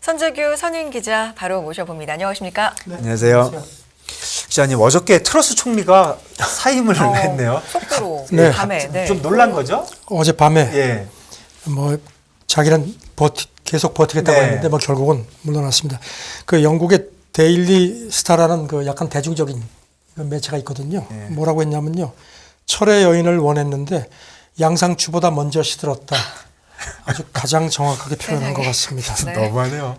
손재규 선임 기자 바로 모셔봅니다. 안녕하십니까? 네. 안녕하세요. 기자님, 어저께 트러스 총리가 사임을 했네요. 속도로 네. 밤에. 네. 좀 놀란 거죠? 어젯밤에 예. 뭐 자기는 계속 버티겠다고 네. 했는데 뭐 결국은 물러났습니다. 그 영국의 데일리 스타라는 그 약간 대중적인 그 매체가 있거든요. 네. 뭐라고 했냐면요. 철의 여인을 원했는데 양상추보다 먼저 시들었다. 아주 가장 정확하게 표현한 것 같습니다. 네. 너무하네요.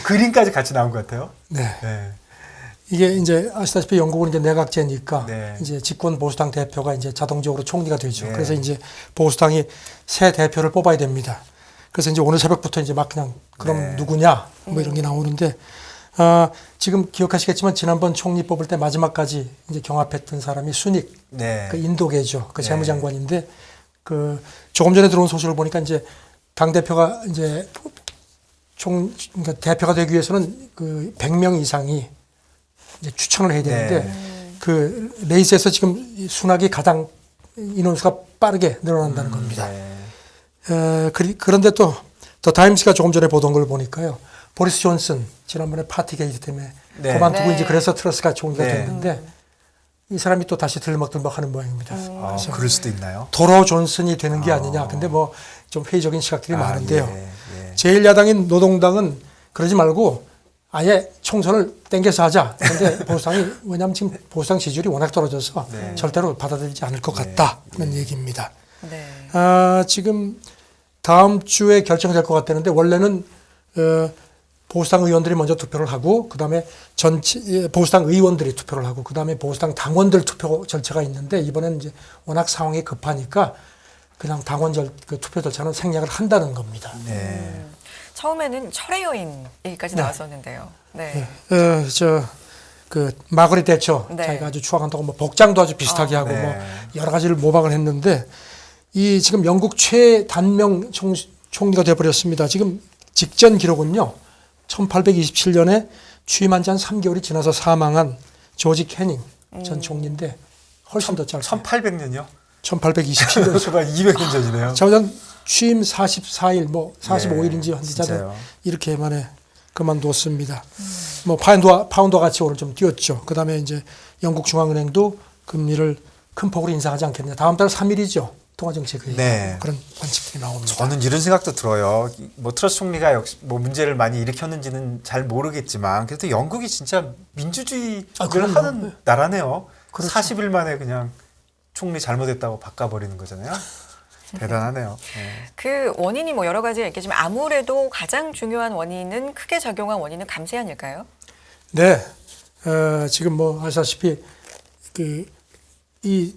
그림까지 같이 나온 것 같아요. 네. 네. 이게 이제 아시다시피 영국은 이제 내각제니까 네. 이제 집권 보수당 대표가 이제 자동적으로 총리가 되죠. 네. 그래서 이제 보수당이 새 대표를 뽑아야 됩니다. 그래서 이제 오늘 새벽부터 이제 막 그냥 그럼 네. 누구냐 뭐 이런 게 나오는데 지금 기억하시겠지만 지난번 총리 뽑을 때 마지막까지 이제 경합했던 사람이 수닉 네. 그 인도계죠. 그 네. 재무장관인데 그 조금 전에 들어온 소식을 보니까 이제 당 대표가 이제 그러니까 대표가 되기 위해서는 그 100명 이상이 이제 추천을 해야 되는데 네. 그 레이스에서 지금 순학이 가장 인원수가 빠르게 늘어난다는 겁니다. 네. 그런데 또 더 타임스가 조금 전에 보던 걸 보니까요. 보리스 존슨 지난번에 파티 게이트 때문에 네. 그만두고 네. 이제 그래서 트러스가 총리가 네. 됐는데 이 사람이 또 다시 들먹들먹하는 모양입니다. 그럴 수도 있나요? 도로 존슨이 되는 게 아니냐. 근데 뭐 좀 회의적인 시각들이 많은데요. 예. 제1야당인 노동당은 그러지 말고 아예 총선을 땡겨서 하자. 그런데 보수당이 왜냐하면 지금 보수당 지지율이 워낙 떨어져서 네. 절대로 받아들이지 않을 것 같다는 얘기입니다. 네. 지금 다음 주에 결정될 것 같다는데 원래는 보수당 의원들이 먼저 투표를 하고 그다음에 전체 보수당 의원들이 투표를 하고 그다음에 보수당 당원들 투표 절차가 있는데 이번에는 이제 워낙 상황이 급하니까 그냥 당원 그 투표 절차는 생략을 한다는 겁니다. 네. 처음에는 철의 여인 얘기까지 나왔었는데요. 네. 그 마거릿 대처 네. 자기가 아주 추앙한다고 뭐 복장도 아주 비슷하게 하고 네. 뭐 여러 가지를 모방을 했는데 이 지금 영국 최단명 총리가 되어버렸습니다. 지금 직전 기록은요. 1827년에 취임한 지 한 3개월이 지나서 사망한 조지 캐닝 전 총리인데 훨씬 더 짧아요. 1800년이요? 1827년. 정말 200년 전이네요. 저는 취임 44일, 뭐 45일인지 한지 진짜요. 이렇게 만에 그만뒀습니다. 뭐 파운드 같이 오늘 좀 뛰었죠. 그다음에 이제 영국 중앙은행도 금리를 큰 폭으로 인상하지 않겠냐. 다음 달 3일이죠. 통화정책 네. 그런 관측이 나옵니다. 저는 이런 생각도 들어요. 뭐 트러스 총리가 역시 뭐 문제를 많이 일으켰는지는 잘 모르겠지만 그래도 영국이 진짜 민주주의를 그럼요. 하는 나라네요. 그렇죠. 40일 만에 그냥 총리 잘못했다고 바꿔버리는 거잖아요. 대단하네요. 네. 그 원인이 뭐 여러 가지가 있겠지만 아무래도 가장 중요한 원인은 크게 작용한 원인은 감세 아닐까요? 네. 지금 뭐 아시다시피 이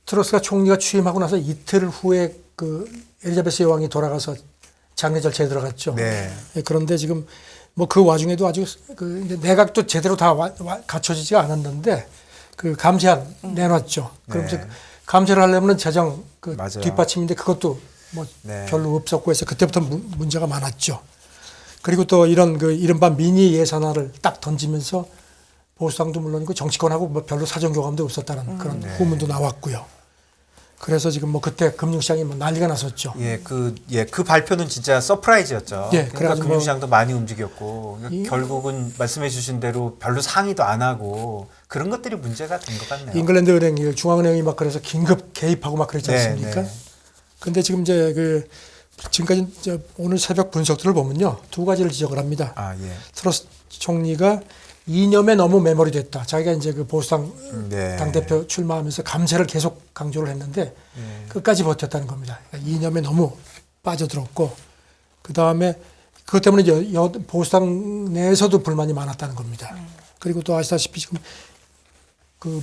트러스가 총리가 취임하고 나서 이틀 후에 그 엘리자베스 여왕이 돌아가서 장례 절차에 들어갔죠. 네. 그런데 지금 뭐 그 와중에도 아주 그 이제 내각도 제대로 다 갖춰지지가 않았는데 그 감세안 내놨죠. 그러면서 네. 감세를 하려면 재정 그 맞아요. 뒷받침인데 그것도 뭐 네. 별로 없었고 해서 그때부터 문제가 많았죠. 그리고 또 이런 그 이른바 미니 예산안을 딱 던지면서 보수당도 물론이고 정치권하고 뭐 별로 사정 교감도 없었다는 그런 후문도 나왔고요. 그래서 지금 뭐 그때 금융시장이 뭐 난리가 났었죠. 그 발표는 진짜 서프라이즈였죠. 예, 그러니까 그래가지고 금융시장도 많이 움직였고 그러니까 결국은 말씀해주신 대로 별로 상의도 안 하고 그런 것들이 문제가 된 것 같네요. 잉글랜드 은행이 중앙은행이 막 그래서 긴급 개입하고 막 그랬지 네, 않습니까? 네. 근데 지금 이제 지금까지 이제 오늘 새벽 분석들을 보면요. 두 가지를 지적을 합니다. 아, 예. 트러스 총리가 이념에 너무 매몰이 됐다. 자기가 이제 그 보수당 네. 당대표 출마하면서 감세를 계속 강조를 했는데 끝까지 버텼다는 겁니다. 그러니까 이념에 너무 빠져들었고 그다음에 그것 때문에 보수당 내에서도 불만이 많았다는 겁니다. 그리고 또 아시다시피 지금 그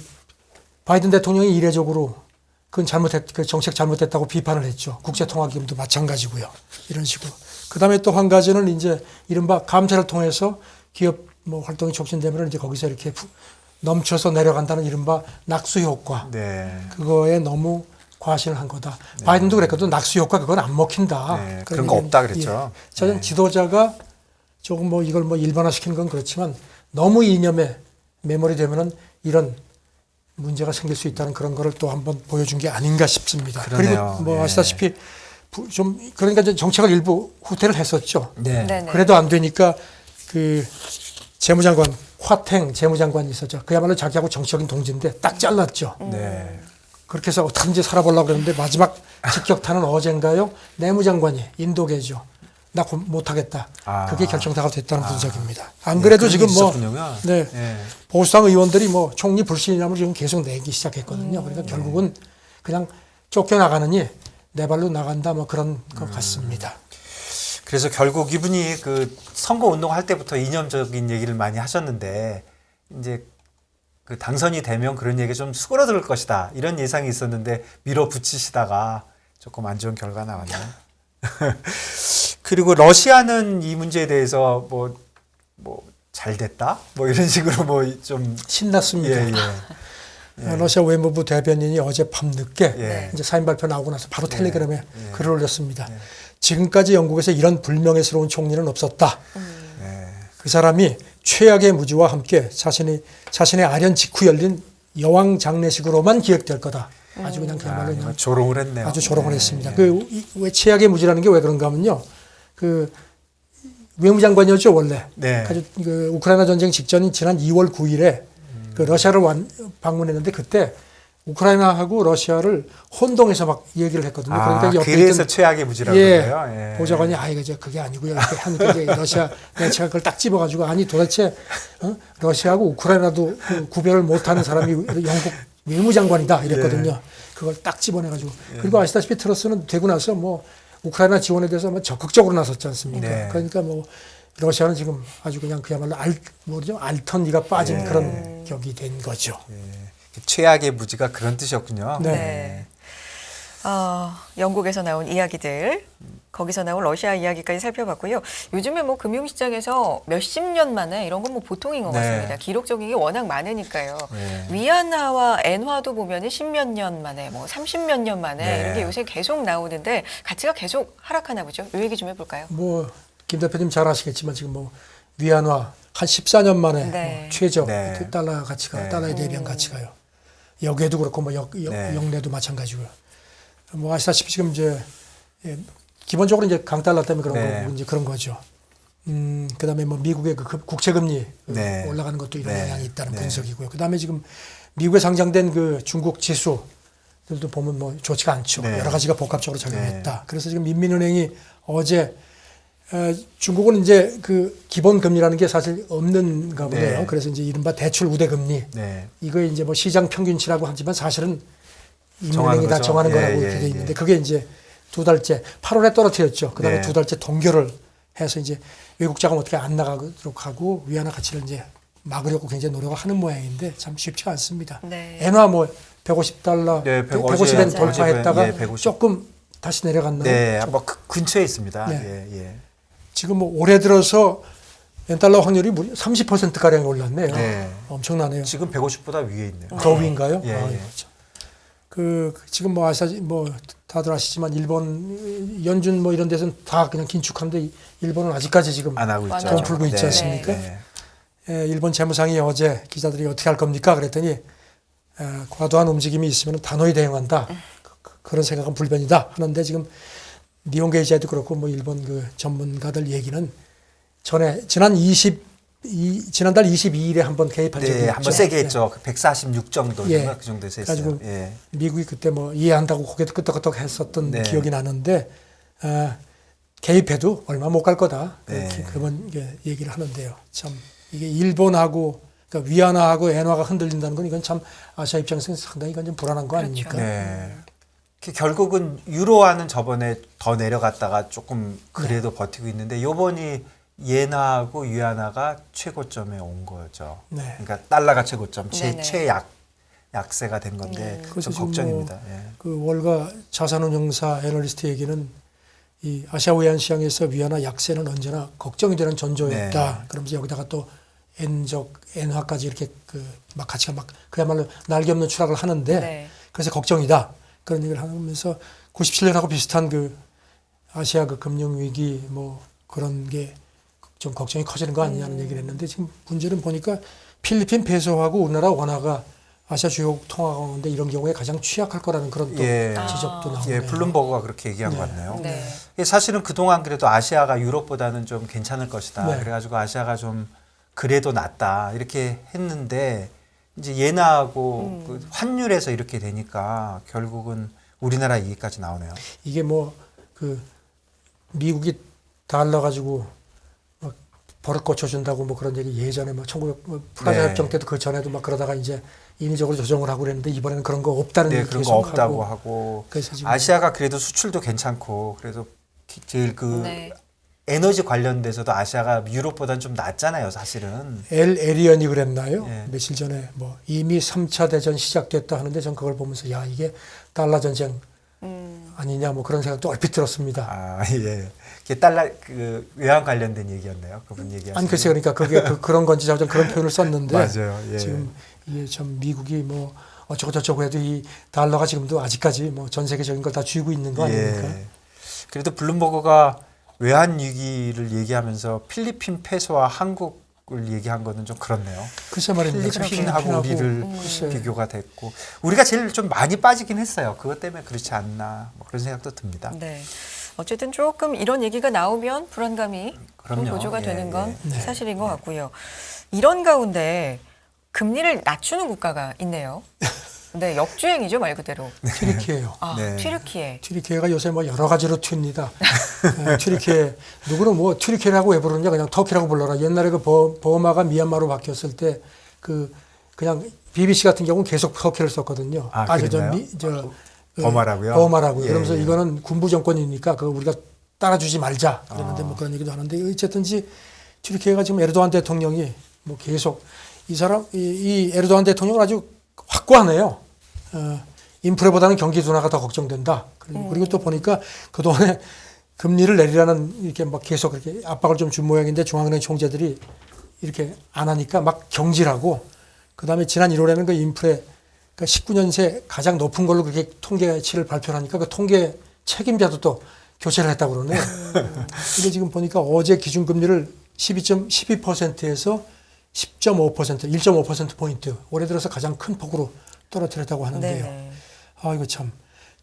바이든 대통령이 이례적으로 그건 그 정책 잘못됐다고 비판을 했죠. 국제통화기금도 마찬가지고요. 이런 식으로. 그다음에 또 한 가지는 이제 이른바 감세를 통해서 기업 뭐 활동이 촉진되면 이제 거기서 이렇게 넘쳐서 내려간다는 이른바 낙수 효과. 네. 그거에 너무 과신을 한 거다. 바이든도 그랬거든. 낙수 효과 그건 안 먹힌다. 네, 그런 거 없다 그랬죠. 저는 네. 지도자가 조금 뭐 이걸 뭐 일반화시키는 건 그렇지만 너무 이념에 매몰이 되면은 이런 문제가 생길 수 있다는 그런 거를 또 한번 보여준 게 아닌가 싶습니다. 그러네요. 그리고 뭐 예. 아시다시피 좀 그러니까 이제 정책을 일부 후퇴를 했었죠. 네. 네네. 그래도 안 되니까 그 재무장관 화탱 재무장관이 있었죠. 그야말로 자기하고 정치적인 동지인데 딱 잘랐죠. 네. 그렇게 해서 어떻게든지 살아보려고 그랬는데 마지막 직격탄은 어젠가요? 내무장관이 인도계죠. 나 못하겠다. 아. 그게 결정타가 됐다는 분석입니다. 안 그래도 그런 지금 게 뭐 있었군요. 네, 네. 보수당 의원들이 뭐 총리 불신임을 지금 계속 내기 시작했거든요. 그러니까 결국은 그냥 쫓겨나가느니 내 발로 나간다 뭐 그런 것 같습니다. 그래서 결국 이분이 그 선거 운동할 때부터 이념적인 얘기를 많이 하셨는데 이제 그 당선이 되면 그런 얘기 좀 수그러들 것이다 이런 예상이 있었는데 밀어붙이시다가 조금 안 좋은 결과 나왔네요. 그리고 러시아는 이 문제에 대해서 뭐 잘 됐다 뭐 이런 식으로 뭐 좀 신났습니다. 예, 예. 러시아 외무부 대변인이 어제 밤늦게 예. 이제 사인 발표 나오고 나서 바로 텔레그램에 예. 글을 올렸습니다. 지금까지 영국에서 이런 불명예스러운 총리는 없었다. 예. 그 사람이 최악의 무지와 함께 자신의 아련 직후 열린 여왕 장례식으로만 기억될 거다. 아주 그냥 그야말로 그냥 조롱을 했네요. 아주 조롱을 예, 했습니다. 예. 왜 최악의 무지라는 게 왜 그런가 하면요. 그 외무장관이었죠 원래. 네. 그 우크라이나 전쟁 직전인 지난 2월 9일에 그 러시아를 방문했는데 그때 우크라이나하고 러시아를 혼동해서 막 얘기를 했거든요. 그러니까 옆에 그래서 있던 최악의 무지라고 예, 그래요. 예. 보좌관이 이거 그게 아니고요. 이렇게 하니까 이제 러시아 제가 그걸 딱 집어가지고 아니 도대체 러시아하고 우크라이나도 그 구별을 못하는 사람이 영국 외무장관이다 이랬거든요. 그걸 딱 집어내가지고 그리고 아시다시피 트러스는 되고 나서 뭐 우크라이나 지원에 대해서 뭐 적극적으로 나섰지 않습니까? 네. 그러니까 뭐 러시아는 지금 아주 그냥 그야말로 알턴니가 빠진 그런 격이 된 거죠. 최악의 무지가 그런 뜻이었군요. 네. 네. 영국에서 나온 이야기들, 거기서 나온 러시아 이야기까지 살펴봤고요. 요즘에 뭐 금융시장에서 몇십 년 만에 이런 건 뭐 보통인 것 네. 같습니다. 기록적인 게 워낙 많으니까요. 네. 위안화와 엔화도 보면은 10몇 년 만에, 뭐 30몇 년 만에 네. 이런 게 요새 계속 나오는데 가치가 계속 하락하나 보죠. 이 얘기 좀 해볼까요? 뭐 김 대표님 잘 아시겠지만 지금 뭐 위안화 한 14년 만에 네. 뭐 최저 네. 그 달러 가치가 네. 달러에 대비한 가치가요. 역에도 그렇고 뭐 네. 역내도 마찬가지고요. 뭐 아시다시피 지금 이제 기본적으로 이제 강달러 때문에 그런 네. 거고 이제 그런 거죠. 그다음에 뭐 미국의 그 국채금리 네. 올라가는 것도 이런 네. 영향이 있다는 네. 분석이고요. 그다음에 지금 미국에 상장된 그 중국 지수들도 보면 뭐 좋지가 않죠. 네. 여러 가지가 복합적으로 작용했다. 그래서 지금 민민은행이 어제 중국은 이제 그 기본 금리라는 게 사실 없는가 보네요. 네. 그래서 이제 이른바 대출 우대 금리 네. 이거 이제 뭐 시장 평균치라고 하지만 사실은 정하는 인민은행이 다 거죠. 정하는 예, 거라고 예, 이렇게 돼 있는데 예. 그게 이제 두 달째 8월에 떨어뜨렸죠. 그다음에 네. 두 달째 동결을 해서 이제 외국 자금 어떻게 안 나가도록 하고 위안화 가치를 이제 막으려고 굉장히 노력을 하는 모양인데 참 쉽지 않습니다. 네. 엔화 뭐 150달러, 네, 150엔 어제 돌파했다가 예, 150. 조금 다시 내려갔나요? 네, 뭐 근처에 있습니다. 네. 예, 예. 지금 뭐 올해 들어서 엔달러 확률이 30% 가량 올랐네요. 네. 엄청나네요. 지금 150보다 위에 있네요. 더 위인가요? 예, 예. 그렇죠. 지금 뭐 뭐 다들 아시지만 일본 연준 뭐 이런 데서는 다 그냥 긴축한데 일본은 아직까지 지금 안 하고 있죠. 돈 풀고 있지 않습니까? 네. 일본 재무상이 어제 기자들이 어떻게 할 겁니까? 그랬더니 과도한 움직임이 있으면 단호히 대응한다. 그런 생각은 불변이다 하는데 지금 니혼게이지에도 그렇고 뭐 일본 그 전문가들 얘기는 지난달 22일에 한번 개입한 적이 네, 있죠. 한번 세게 했죠. 146 정도 예. 그 정도에서 했어요. 가지고 예. 미국이 그때 뭐 이해한다고 고개도 끄덕끄덕 했었던 네. 기억이 나는데 개입해도 얼마 못 갈 거다. 네. 그런 얘기를 하는데요. 참 이게 일본하고 그러니까 위안화하고 엔화가 흔들린다는 건 이건 참 아시아 입장에서는 상당히 이건 좀 불안한 거 그렇죠. 아닙니까? 네. 결국은 유로화는 저번에 더 내려갔다가 조금 그래도 네. 버티고 있는데 요번이 예나하고 위안화가 최고점에 온 거죠. 네. 그러니까 달러가 최고점, 네네. 약세가 된 건데 그래서 좀 지금 걱정입니다. 뭐 예. 그 월가 자산운용사 애널리스트 얘기는 이 아시아 외환 시장에서 위안화 약세는 언제나 걱정이 되는 전조였다. 네. 그러면서 여기다가 또 엔화까지 이렇게 막 가치가 막 그야말로 날개 없는 추락을 하는데 네. 그래서 걱정이다. 그런 얘기를 하면서 97년하고 비슷한 그 아시아 그 금융 위기 뭐 그런 게 좀 걱정이 커지는 거 아니냐는 얘기를 했는데 지금 문제는 보니까 필리핀 페소하고 우리나라 원화가 아시아 주요 통화 가운데 이런 경우에 가장 취약할 거라는 그런 또 예. 지적도 나오네요. 예, 블룸버그가 그렇게 얘기한 것 같네요. 네. 예, 사실은 그동안 그래도 아시아가 유럽보다는 좀 괜찮을 것이다. 네. 그래가지고 아시아가 좀 그래도 낫다 이렇게 했는데 이제 예나하고 그 환율에서 이렇게 되니까 결국은 우리나라 얘기까지 나오네요. 이게 뭐 그 미국이 달러 가지고 막 버릇 고쳐준다고 뭐 그런 얘기 예전에 뭐 1900 프라자 네. 협정 때도 그 전에도 막 그러다가 이제 인위적으로 조정을 하고 그랬는데 이번에는 그런 거 없다는 네, 얘기 그런 거 계속 없다고 하고 그래서 지금 아시아가 그래도 수출도 괜찮고 그래도 제일 그 네. 에너지 관련돼서도 아시아가 유럽보다는 좀 낫잖아요, 사실은. 엘 에리언이 그랬나요? 예. 며칠 전에 뭐 이미 3차 대전 시작됐다 하는데 전 그걸 보면서 야 이게 달러 전쟁 아니냐 뭐 그런 생각도 얼핏 들었습니다. 아, 예. 그게 달러 그 외환 관련된 얘기였네요. 그분 얘기하신. 아니 글쎄 그러니까 그게 그런 건지 저는 그런 표현을 썼는데 맞아요. 예. 지금 이게 참 미국이 뭐 어쩌고 저쩌고 해도 이 달러가 지금도 아직까지 뭐 전 세계적인 걸 다 쥐고 있는 거 아닙니까? 예. 그래도 블룸버그가 외환 위기를 얘기하면서 필리핀 페소와 한국을 얘기한 거는 좀 그렇네요. 글쎄 말입니다. 필리핀하고 우리를 글쎄. 비교가 됐고 우리가 제일 좀 많이 빠지긴 했어요. 그것 때문에 그렇지 않나 뭐 그런 생각도 듭니다. 네. 어쨌든 조금 이런 얘기가 나오면 불안감이 좀 그럼요. 고조가 예, 되는 건 예. 사실인 것 같고요. 이런 가운데 금리를 낮추는 국가가 있네요. 네, 역주행이죠, 말 그대로. 튀르키예요. 아, 네. 튀르키예. 튀르키예가 요새 뭐 여러 가지로 튑니다. 튀르키예 누구는 뭐 튀르키예라고 왜 부르느냐 그냥 터키라고 불러라. 옛날에 그 버마가 미얀마로 바뀌었을 때 그 그냥 BBC 같은 경우는 계속 터키를 썼거든요. 아, 그랬나요? 버마라고요? 버마라고. 예, 그러면서 예. 이거는 군부 정권이니까 그 우리가 따라주지 말자. 그랬는데 뭐 그런 얘기도 하는데 어쨌든지 튀르키예가 지금 에르도안 대통령이 뭐 계속 이 사람 이 에르도안 대통령은 아주 확고하네요. 인플레보다는 경기 둔화가 더 걱정된다. 그리고 또 보니까 그동안에 금리를 내리라는 이렇게 막 계속 그렇게 압박을 좀 준 모양인데 중앙은행 총재들이 이렇게 안 하니까 막 경질하고 그다음에 지난 1월에는 그 인플레 그러니까 19년 새 가장 높은 걸로 그렇게 통계치를 발표하니까 그 통계 책임자도 또 교체를 했다고 그러네요. 근데 지금 보니까 어제 기준금리를 12.12%에서 10.5%, 1.5%포인트 올해 들어서 가장 큰 폭으로 떨어뜨렸다고 하는데요. 네. 아, 이거 참.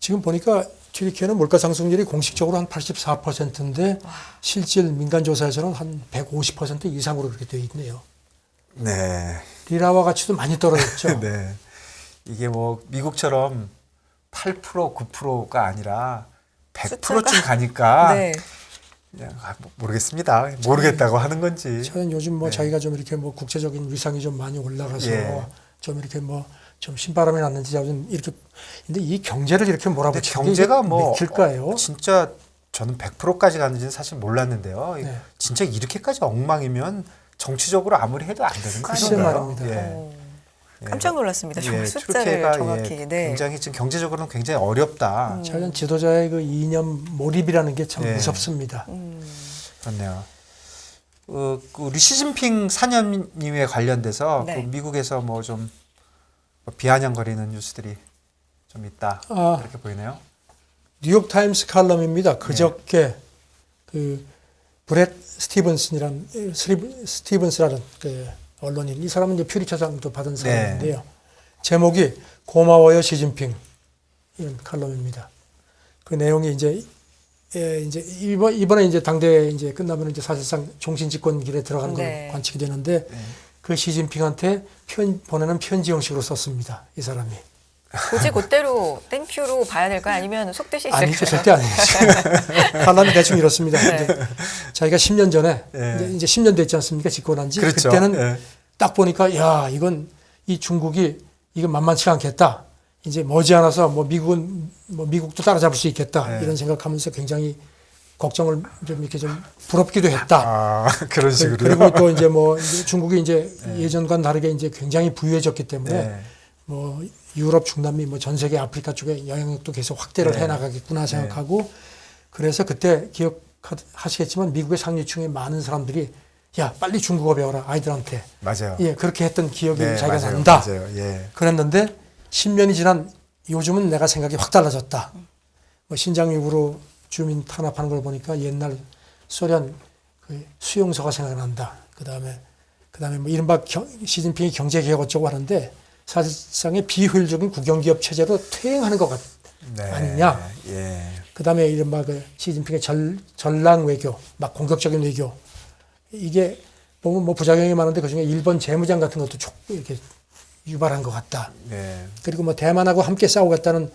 지금 보니까 튀르키예는 물가 상승률이 공식적으로 한 84%인데 실질 민간조사에서는 한 150% 이상으로 그렇게 되어 있네요. 네. 리라와 가치도 많이 떨어졌죠. 네. 이게 뭐 미국처럼 8%, 9%가 아니라 100%쯤 가니까 네. 그냥 모르겠습니다. 모르겠다고 하는 건지. 저는 요즘 뭐 네. 자기가 좀 이렇게 뭐 국제적인 위상이 좀 많이 올라가서 예. 좀 이렇게 뭐 좀 신바람이 났는지 좀 이렇게 근데 이 경제를 이렇게 근데 몰아붙이는 경제가 뭐 맥힐까요? 진짜 저는 100%까지 가는지는 사실 몰랐는데요. 네. 진짜 이렇게까지 엉망이면 정치적으로 아무리 해도 안 되는 거 글쎄 아닌가요? 말입니다. 어, 깜짝 놀랐습니다. 정말 숫자를 튀르키예가 정확히. 네. 굉장히 지금 경제적으로는 굉장히 어렵다. 자연 지도자의 그 이념 몰입이라는 게 참 네. 무섭습니다. 그렇네요. 그 우리 시진핑 사념임에 관련돼서 네. 그 미국에서 뭐 좀 비아냥거리는 뉴스들이 좀 있다 아. 이렇게 보이네요. 뉴욕 타임스 칼럼입니다. 그저께 그 브렛 스티븐스라는 그 언론인 이 사람은 이제 퓨리처상도 받은 사람인데요. 제목이 고마워요 시진핑 이런 칼럼입니다. 그 내용이 이제 이제 이번에 이제 당대 이제 끝나면 이제 사실상 종신 집권 길에 들어가는 걸 네. 관측이 되는데 그 시진핑한테 보내는 편지 형식으로 썼습니다. 이 사람이. 굳이 그대로 땡큐로 봐야 될까요? 아니면 속뜻이 있을까요? 아니죠, 절대 아니죠. 칼럼이 대충 이렇습니다. 네. 이제 자기가 10년 전에 예. 이제 10년 됐지 않습니까? 집권한 지. 그렇죠. 그때는 예. 딱 보니까 야 이건 이 중국이 이건 만만치 않겠다. 이제 머지않아서 뭐 미국도 따라잡을 수 있겠다 예. 이런 생각하면서 굉장히 걱정을 좀 이렇게 좀 부럽기도 했다. 아 그런 식으로. 그리고 또 이제 뭐 이제 중국이 이제 예전과는 다르게 이제 굉장히 부유해졌기 때문에 네. 뭐 유럽, 중남미, 뭐 전 세계 아프리카 쪽에 영향력도 계속 확대를 네. 해나가겠구나 생각하고 그래서 그때 기억하시겠지만 미국의 상류층의 많은 사람들이 야 빨리 중국어 배워라 아이들한테 맞아요. 예 그렇게 했던 기억이 네, 자기가 맞아요. 난다. 맞아요. 예. 그랬는데 10년이 지난 요즘은 내가 생각이 확 달라졌다. 뭐 신장 위구르 주민 탄압하는 걸 보니까 옛날 소련 그 수용소가 생각난다. 그다음에 뭐 이른바 시진핑이 경제 개혁 어쩌고 하는데 사실상의 비효율적인 국영기업 체제로 퇴행하는 것 아니냐. 예. 그다음에 이른바 그 시진핑의 전랑 외교, 막 공격적인 외교, 이게 보면 뭐 부작용이 많은데 그중에 일본 재무장 같은 것도 이렇게 유발한 것 같다. 네. 그리고 뭐 대만하고 함께 싸우겠다는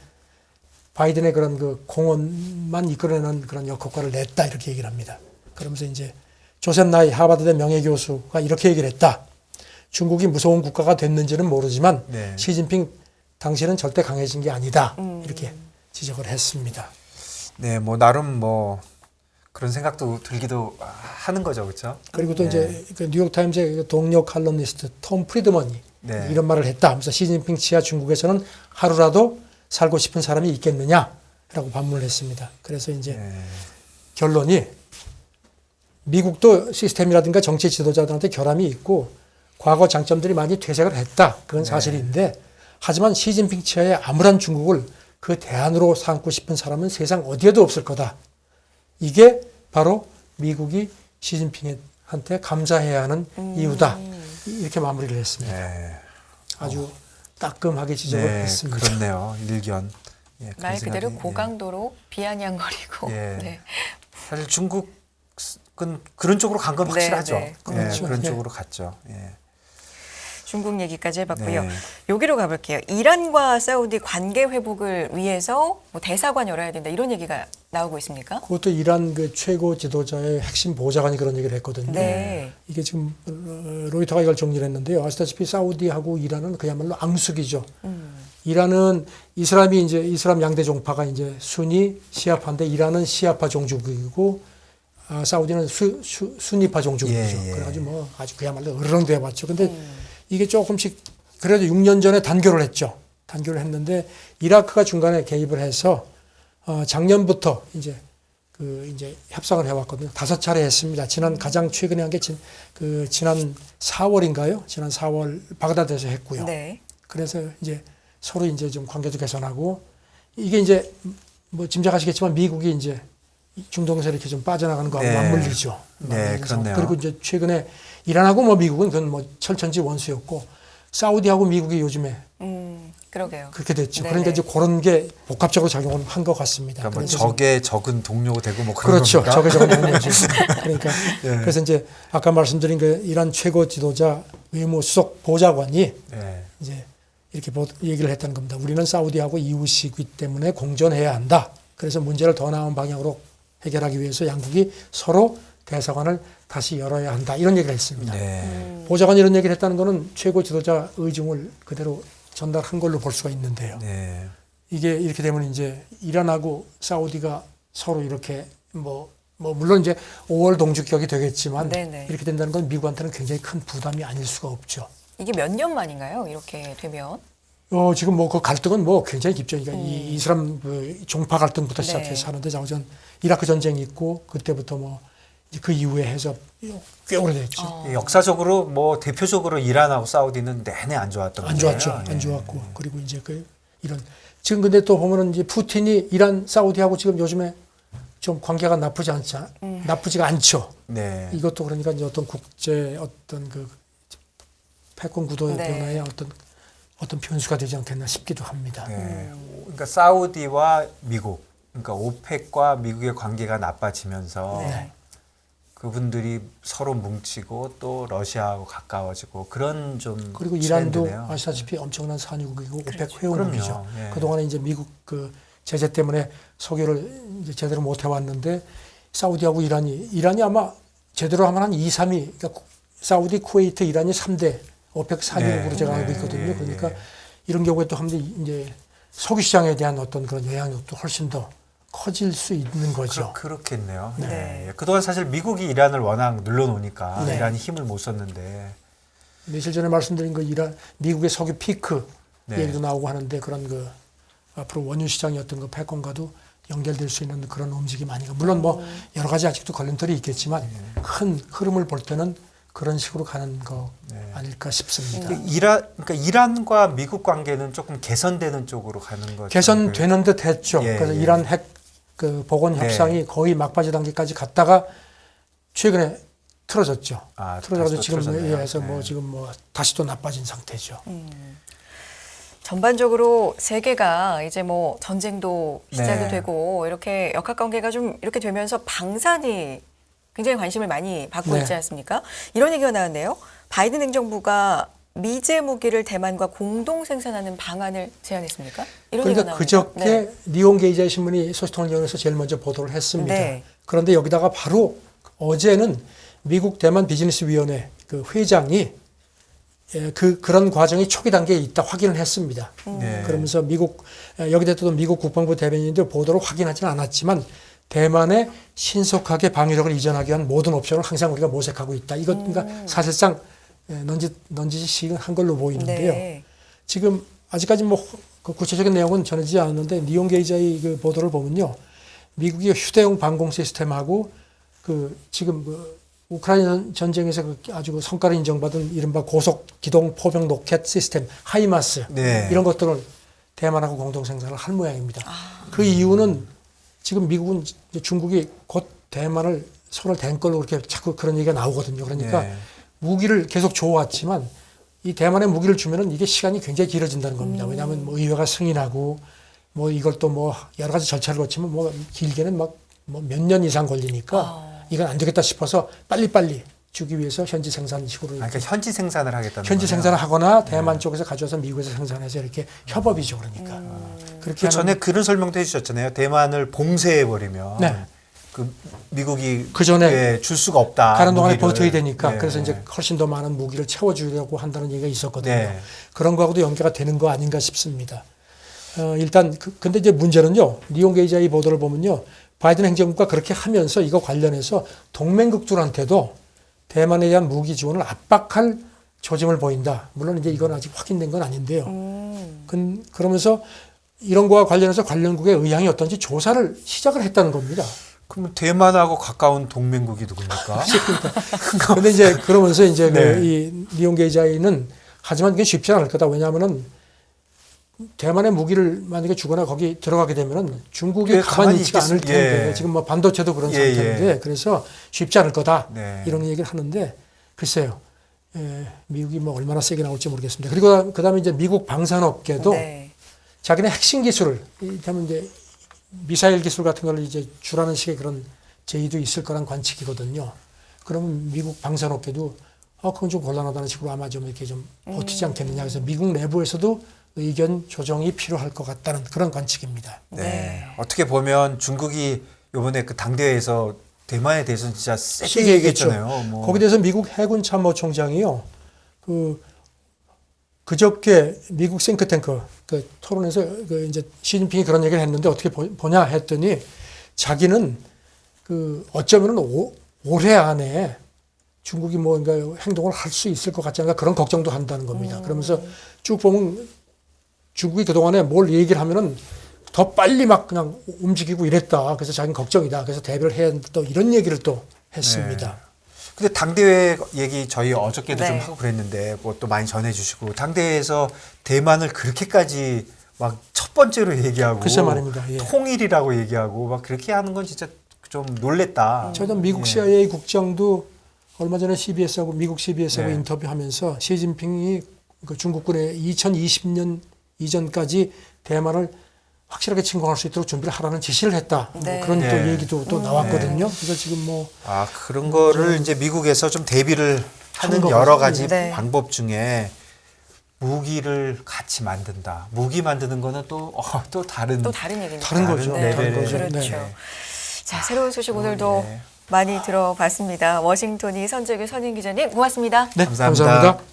바이든의 그런 그 공언만 이끌어내는 그런 역효과를 냈다 이렇게 얘기를 합니다. 그러면서 이제 조셉 나이 하버드대 명예교수가 이렇게 얘기를 했다. 중국이 무서운 국가가 됐는지는 모르지만 네. 시진핑 당신은 절대 강해진 게 아니다. 이렇게 지적을 했습니다. 네, 뭐 나름 뭐 그런 생각도 들기도 하는 거죠, 그렇죠? 그리고 또 이제 그 뉴욕타임즈의 동료 칼럼니스트 톰 프리드먼이 네. 이런 말을 했다 하면서 시진핑 치하 중국에서는 하루라도 살고 싶은 사람이 있겠느냐라고 반문을 했습니다. 그래서 이제 결론이 미국도 시스템이라든가 정치 지도자들한테 결함이 있고 과거 장점들이 많이 퇴색을 했다. 그건 사실인데 하지만 시진핑 치하의 암울한 중국을 그 대안으로 삼고 싶은 사람은 세상 어디에도 없을 거다. 이게 바로 미국이 시진핑한테 감사해야 하는 이유다. 이렇게 마무리를 했습니다. 네. 아주 따끔하게 지적을 네, 했습니다. 그렇네요. 일견. 예, 그런 말 그대로 생각이, 고강도로 비아냥거리고. 예. 네. 사실 중국은 그런 쪽으로 간 건 확실하죠. 네. 그렇죠. 그런 예. 쪽으로 갔죠. 예. 중국 얘기까지 해봤고요. 네. 여기로 가볼게요. 이란과 사우디 관계 회복을 위해서 뭐 대사관 열어야 된다 이런 얘기가 나오고 있습니까? 그것도 이란 그 최고 지도자의 핵심 보좌관이 그런 얘기를 했거든요. 네. 이게 지금 로이터가 이걸 정리를 했는데요. 아시다시피 사우디하고 이란은 그야말로 앙숙이죠. 이란은 이슬람 양대 종파가 이제 순위 시아파인데 이란은 시아파 종주국이고 사우디는 순니파 종주국이죠. 예, 예. 그래가지고 뭐 아주 그야말로 으르렁대 봤죠. 근데 이게 조금씩 그래도 6년 전에 단교를 했죠. 단교를 했는데 이라크가 중간에 개입을 해서 작년부터 이제 협상을 해왔거든요. 5차례 했습니다. 가장 최근에 한 게 지난 4월인가요? 지난 4월 바그다드에서 했고요. 네. 그래서 이제 서로 이제 좀 관계도 개선하고 이게 이제 뭐 짐작하시겠지만 미국이 이제 중동에서 이렇게 좀 빠져나가는 거하고 네. 맞물리죠. 네, 그렇네요. 그리고 이제 최근에 이란하고 뭐 미국은 그건 뭐 철천지 원수였고 사우디하고 미국이 요즘에 그러게요. 그렇게 됐죠. 네네. 그러니까 이제 그런 게 복합적으로 작용을 한 것 같습니다. 그러니까 뭐 그래서 적의 적은 동료가 되고 뭐 그런 그렇죠. 겁니까? 적의 적은 동료죠. 그러니까 예. 그래서 이제 아까 말씀드린 그 이란 최고 지도자 외무수석 보좌관이 네. 이제 이렇게 얘기를 했다는 겁니다. 우리는 사우디하고 이웃이기 때문에 공존해야 한다. 그래서 문제를 더 나은 방향으로 해결하기 위해서 양국이 서로 대사관을 다시 열어야 한다. 이런 얘기를 했습니다. 네. 보좌관이 이런 얘기를 했다는 것은 최고 지도자 의중을 그대로 전달한 걸로 볼 수가 있는데요. 네. 이게 이렇게 되면 이제 이란하고 사우디가 서로 이렇게 뭐 물론 이제 5월 동주격이 되겠지만 네네. 이렇게 된다는 건 미국한테는 굉장히 큰 부담이 아닐 수가 없죠. 이게 몇 년 만인가요? 이렇게 되면? 지금 뭐 그 갈등은 뭐 굉장히 깊죠. 그러니까 이 이슬람 그 종파 갈등부터 네. 시작해서 하는데 자우전 이라크 전쟁이 있고 그때부터 뭐 그 이후에 해서 꽤 오래됐죠. 역사적으로 뭐 대표적으로 이란하고 사우디는 내내 안 좋았던 안 거예요. 좋았죠. 예. 안 좋았고 그리고 이제 이런 지금 근데 또 보면은 이제 푸틴이 이란 사우디하고 지금 요즘에 좀 관계가 나쁘지가 않죠. 네. 이것도 그러니까 이제 어떤 국제 어떤 그 패권 구도의 네. 변화에 어떤 변수가 되지 않겠나 싶기도 합니다. 네. 그러니까 사우디와 미국, 그러니까 오펙과 미국의 관계가 나빠지면서 네. 그분들이 서로 뭉치고 또 러시아하고 가까워지고 그런 좀 그리고 이란도 트렌드네요. 아시다시피 엄청난 산유국이고 오펙 그렇죠. 회원국이죠. 그럼요. 예. 그동안에 이제 미국 그 제재 때문에 석유를 이제 제대로 못 해왔는데 사우디하고 이란이 아마 제대로 하면 한 2, 3위 그러니까 사우디, 쿠웨이트, 이란이 3대 오펙 산유국으로 네. 제가 알고 네. 있거든요. 예. 그러니까 예. 이런 경우에 또 하면 이제 석유 시장에 대한 어떤 그런 영향력도 훨씬 더 커질 수 있는 거죠. 그렇겠네요. 네. 네. 그동안 사실 미국이 이란을 워낙 눌러놓으니까 네. 이란이 힘을 못 썼는데 며칠 전에 말씀드린 그 미국의 석유 피크 네. 얘기도 나오고 하는데 그런 그 앞으로 원유 시장이 어떤 그 패권과도 연결될 수 있는 그런 움직임이 아닌가. 물론 뭐 여러 가지 아직도 걸림돌이 있겠지만 큰 흐름을 볼 때는 그런 식으로 가는 거 아닐까 싶습니다. 그러니까 이란과 미국 관계는 조금 개선되는 쪽으로 가는 거죠. 개선되는 듯 했죠. 예, 그래서 예. 이란 핵 그 복원 협상이 거의 막바지 단계까지 갔다가 최근에 틀어졌죠. 틀어져가지고 다시 또 지금 틀어졌네요. 해서 뭐 네. 지금 뭐 다시 또 나빠진 상태죠. 전반적으로 세계가 이제 뭐 전쟁도 시작이 네. 되고 이렇게 역학 관계가 좀 이렇게 되면서 방산이 굉장히 관심을 많이 받고 네. 있지 않습니까? 이런 얘기가 나왔네요. 바이든 행정부가 미제 무기를 대만과 공동 생산하는 방안을 제안했습니까? 이런 얘기가 그러니까 나옵니다. 그저께 네. 니온 게이자의 신문이 소식통일위원회에서 제일 먼저 보도를 했습니다. 네. 그런데 여기다가 바로 어제는 미국 대만 비즈니스위원회 그 회장이 그런 과정이 초기 단계에 있다 확인을 했습니다. 네. 그러면서 여기다 또 미국 국방부 대변인도 보도를 확인하지는 않았지만 대만에 신속하게 방위력을 이전하기 위한 모든 옵션을 항상 우리가 모색하고 있다. 이것 그러니까 사실상 넌지시한 걸로 보이는데요. 네. 지금 아직까지 뭐 그 구체적인 내용은 전해지지 않았는데 니온 게이자의 그 보도를 보면요, 미국이 휴대용 방공 시스템하고 그 지금 그 우크라이나 전쟁에서 그 아주 그 성과를 인정받은 이른바 고속 기동 포병 로켓 시스템 하이마스 네. 이런 것들을 대만하고 공동 생산을 할 모양입니다. 그 이유는 지금 미국은 이제 중국이 곧 대만을 손을 댄 걸로 그렇게 자꾸 그런 얘기가 나오거든요. 그러니까 네. 무기를 계속 줘왔지만 이 대만에 무기를 주면은 이게 시간이 굉장히 길어진다는 겁니다. 왜냐하면 뭐 의회가 승인하고 뭐 이걸 또 뭐 여러 가지 절차를 거치면 뭐 길게는 막 뭐 몇 년 이상 걸리니까 이건 안 되겠다 싶어서 빨리빨리 주기 위해서 현지 생산식으로 그러니까 현지 생산을 하겠다는 현지 거예요. 생산을 하거나 대만 쪽에서 가져와서 미국에서 생산해서 이렇게 협업이죠. 그러니까 그렇게 그 전에 그런 설명도 해주셨잖아요. 대만을 봉쇄해 버리면 네. 그 미국이 그 전에 예, 줄 수가 없다. 가는 동안에 무기를. 버텨야 되니까 네. 그래서 이제 훨씬 더 많은 무기를 채워주려고 한다는 얘기가 있었거든요. 네. 그런 거하고도 연계가 되는 거 아닌가 싶습니다. 일단 근데 이제 문제는요. 니온 게이자의 보도를 보면요, 바이든 행정부가 그렇게 하면서 이거 관련해서 동맹국들한테도 대만에 대한 무기 지원을 압박할 조짐을 보인다. 물론 이제 이건 아직 확인된 건 아닌데요. 그러면서 이런 거와 관련해서 관련국의 의향이 어떤지 조사를 시작을 했다는 겁니다. 그럼 대만하고 가까운 동맹국이 누굽니까? 그런데 이제 그러면서 이제 네. 이 니온 게이자이는 하지만 그게 쉽지 않을 거다. 왜냐하면은 대만의 무기를 만약에 주거나 거기 들어가게 되면은 중국이 예, 가만히 가만히 있지가 않을 있겠- 텐데 예. 지금 뭐 반도체도 그런 예, 상태인데 예. 그래서 쉽지 않을 거다. 네. 이런 얘기를 하는데 글쎄요. 미국이 뭐 얼마나 세게 나올지 모르겠습니다. 그리고 그다음에 이제 미국 방산업계도 네. 자기네 핵심 기술을 이를테면 이제 미사일 기술 같은 걸 이제 주라는 식의 그런 제의도 있을 거란 관측이거든요. 그러면 미국 방산업계도 그건 좀 곤란하다는 식으로 아마 좀 이렇게 좀 버티지 않겠느냐. 그래서 미국 내부에서도 의견 조정이 필요할 것 같다는 그런 관측입니다. 네. 어떻게 보면 중국이 이번에 그 당대회에서 대만에 대해서는 진짜 세게 세게 얘기했잖아요. 뭐. 거기에 대해서 미국 해군 참모총장이요. 그저께 미국 싱크탱크 그 토론에서 그 이제 시진핑이 그런 얘기를 했는데 어떻게 보냐 했더니 자기는 그 어쩌면은 올해 안에 중국이 뭔가 행동을 할 수 있을 것 같지 않을까 그런 걱정도 한다는 겁니다. 그러면서 쭉 보면 중국이 그동안에 뭘 얘기를 하면은 더 빨리 막 그냥 움직이고 이랬다. 그래서 자기는 걱정이다. 그래서 대비를 해야 한다. 또 이런 얘기를 또 했습니다. 근데 당대회 얘기 저희 어저께도 네. 좀 하고 그랬는데 그것도 많이 전해주시고 당대회에서 대만을 그렇게까지 막 첫 번째로 얘기하고 글쎄 말입니다. 예. 통일이라고 얘기하고 막 그렇게 하는 건 진짜 좀 놀랬다. 저는 미국 예. CIA 국장도 얼마 전에 CBS하고 미국 CBS하고 네. 인터뷰하면서 시진핑이 그 중국군의 2020년 이전까지 대만을 확실하게 침공할 수 있도록 준비를 하라는 지시를 했다. 네. 뭐 그런 또 네. 얘기도 또 나왔거든요. 그래서 지금 뭐 그런 거를 이제 미국에서 좀 대비를 하는 거 여러 같아요. 가지 네. 방법 중에 무기를 같이 만든다. 무기 만드는 거는 또 다른 또 다른 얘기입니다. 다른 거죠. 네. 다른 거죠. 그렇죠. 네. 자, 새로운 소식 오늘도 네. 많이 들어봤습니다. 워싱턴이 선재규 선임 기자님 고맙습니다. 네, 감사합니다. 감사합니다.